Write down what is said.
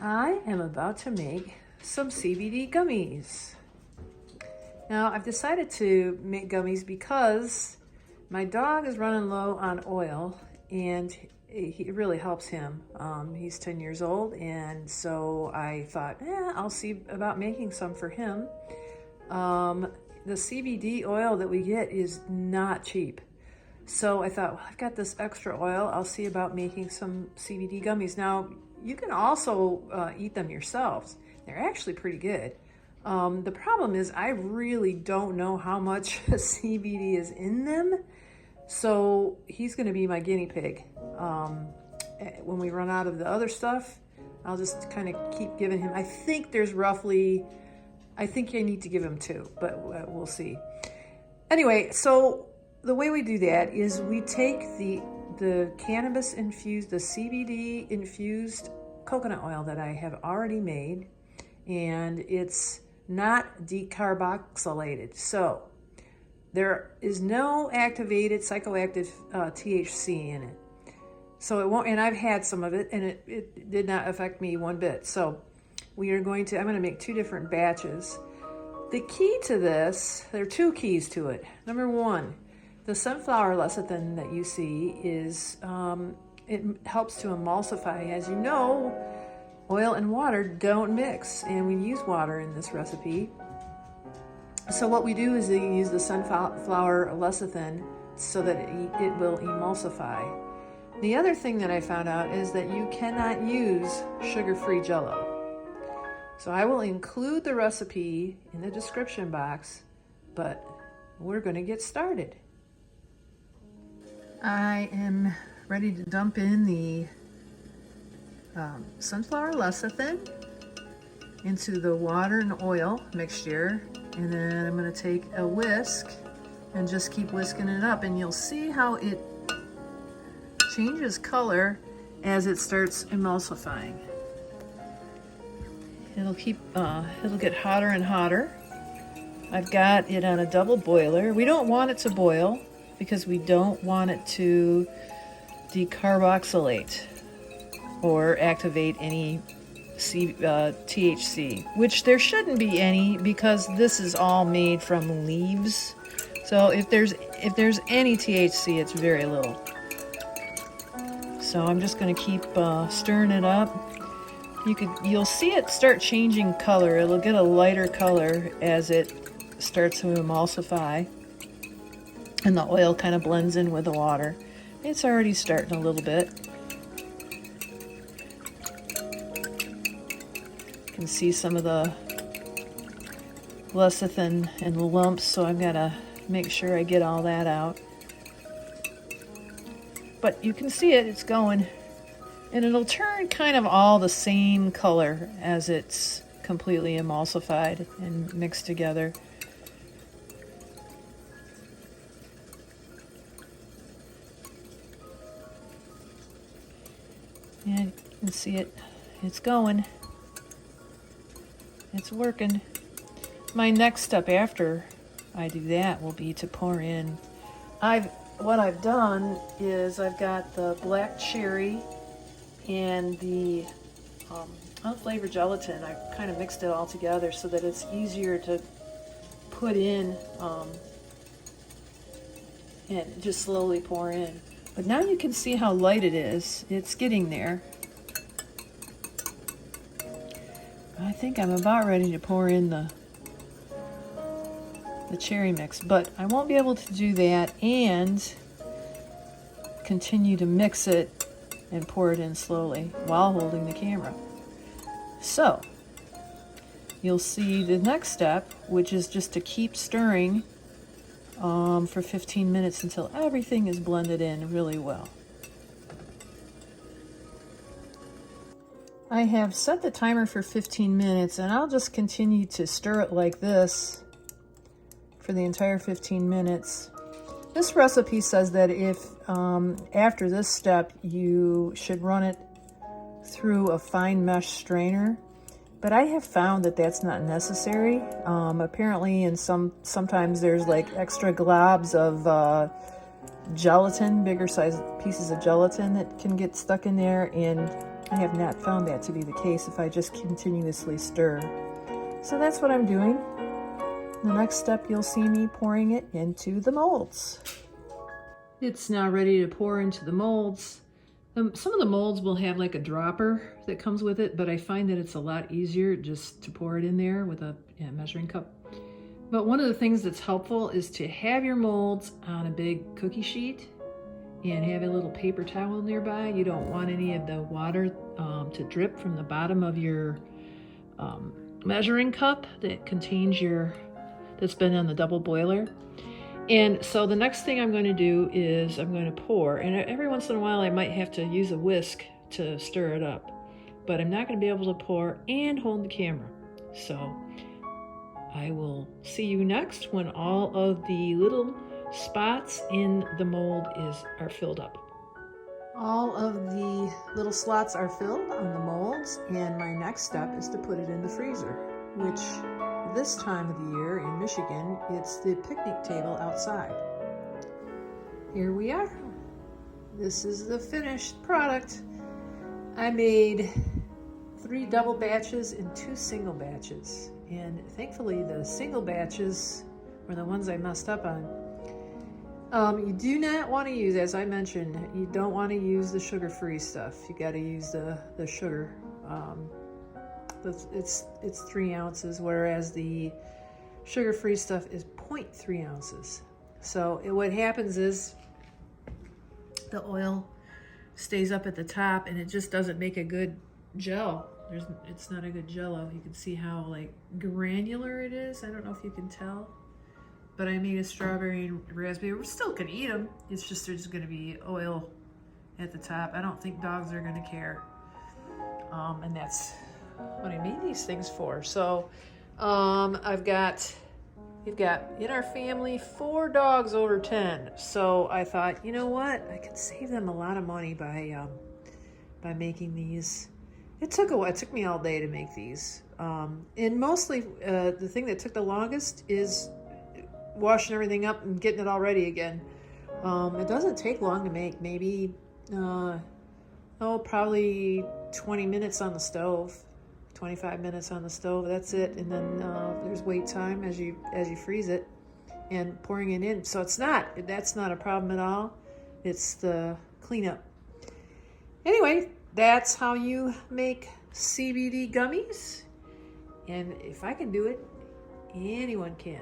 I am about to make some CBD gummies. Now, I've decided to make gummies because my dog is running low on oil and it really helps him. He's 10 years old, and so I thought, I'll see about making some for him. The CBD oil that we get is not cheap. So I thought, well, I've got this extra oil. I'll see about making some CBD gummies. Now, you can also eat them yourselves. They're actually pretty good. The problem is I really don't know how much CBD is in them. So he's going to be my guinea pig. When we run out of the other stuff, I'll just kind of keep giving him. I think I need to give him 2, but we'll see. Anyway, so the way we do that is we take the cannabis-infused, the CBD-infused coconut oil that I have already made, and it's not decarboxylated. So there is no activated psychoactive THC in it. So it won't, and I've had some of it, and it did not affect me one bit. So I'm going to make 2 different batches. The key to this, there are 2 keys to it. Number 1, the sunflower lecithin that you see is, it helps to emulsify. As you know, oil and water don't mix, and we use water in this recipe. So what we do is we use the sunflower lecithin so that it will emulsify. The other thing that I found out is that you cannot use sugar-free Jell-O. So I will include the recipe in the description box, but we're going to get started. I am ready to dump in the sunflower lecithin into the water and oil mixture, and then I'm going to take a whisk and just keep whisking it up, and you'll see how it changes color as it starts emulsifying. It'll get hotter and hotter. I've got it on a double boiler. We don't want it to boil because we don't want it to decarboxylate or activate any THC, which there shouldn't be any because this is all made from leaves. So if there's any THC, it's very little. So I'm just going to keep stirring it up. You'll see it start changing color. It'll get a lighter color as it starts to emulsify, and the oil kind of blends in with the water. It's already starting a little bit. You can see some of the lecithin and the lumps, so I've got to make sure I get all that out. But you can see it's going. And it'll turn kind of all the same color as it's completely emulsified and mixed together. And you can see it's going. It's working. My next step after I do that will be to pour in. What I've done is I've got the black cherry and the unflavored gelatin. I've kind of mixed it all together so that it's easier to put in and just slowly pour in. But now you can see how light it is. It's getting there. I think I'm about ready to pour in the cherry mix, but I won't be able to do that and continue to mix it and pour it in slowly while holding the camera. So you'll see the next step, which is just to keep stirring for 15 minutes until everything is blended in really well. I have set the timer for 15 minutes, and I'll just continue to stir it like this for the entire 15 minutes. This recipe says that if after this step you should run it through a fine mesh strainer, but I have found that that's not necessary. Apparently, sometimes there's like extra globs of gelatin, bigger size pieces of gelatin that can get stuck in there, and I have not found that to be the case if I just continuously stir. So that's what I'm doing. The next step, you'll see me pouring it into the molds. It's now ready to pour into the molds. Some of the molds will have like a dropper that comes with it, but I find that it's a lot easier just to pour it in there with a measuring cup. But one of the things that's helpful is to have your molds on a big cookie sheet and have a little paper towel nearby. You don't want any of the water to drip from the bottom of your measuring cup that contains that's been on the double boiler. And so the next thing I'm going to do is I'm going to pour, and every once in a while I might have to use a whisk to stir it up, but I'm not going to be able to pour and hold the camera. So I will see you next when all of the little spots in the mold are filled up. All of the little slots are filled on the molds, and my next step is to put it in the freezer, which this time of the year in Michigan, it's the picnic table outside. Here we are. This is the finished product. I made 3 double batches and 2 single batches. And thankfully the single batches were the ones I messed up on. You do not want to use, as I mentioned, you don't want to use the sugar-free stuff. You got to use the sugar. It's 3 ounces, whereas the sugar-free stuff is 0.3 ounces. So what happens is the oil stays up at the top and it just doesn't make a good gel. It's not a good jello. You can see how like granular it is. I don't know if you can tell, but I made a strawberry and raspberry. We still can eat them. It's just there's going to be oil at the top. I don't think dogs are going to care, and that's what I made these things for. So we've got in our family 4 dogs over 10. So I thought, you know what? I could save them a lot of money by making these. It took me all day to make these. And mostly the thing that took the longest is washing everything up and getting it all ready again. It doesn't take long to make, maybe probably 20 minutes on the stove. 25 minutes on the stove, that's it. And then there's wait time as you freeze it and pouring it in. So that's not a problem at all. It's the cleanup. Anyway, that's how you make CBD gummies. And if I can do it, anyone can.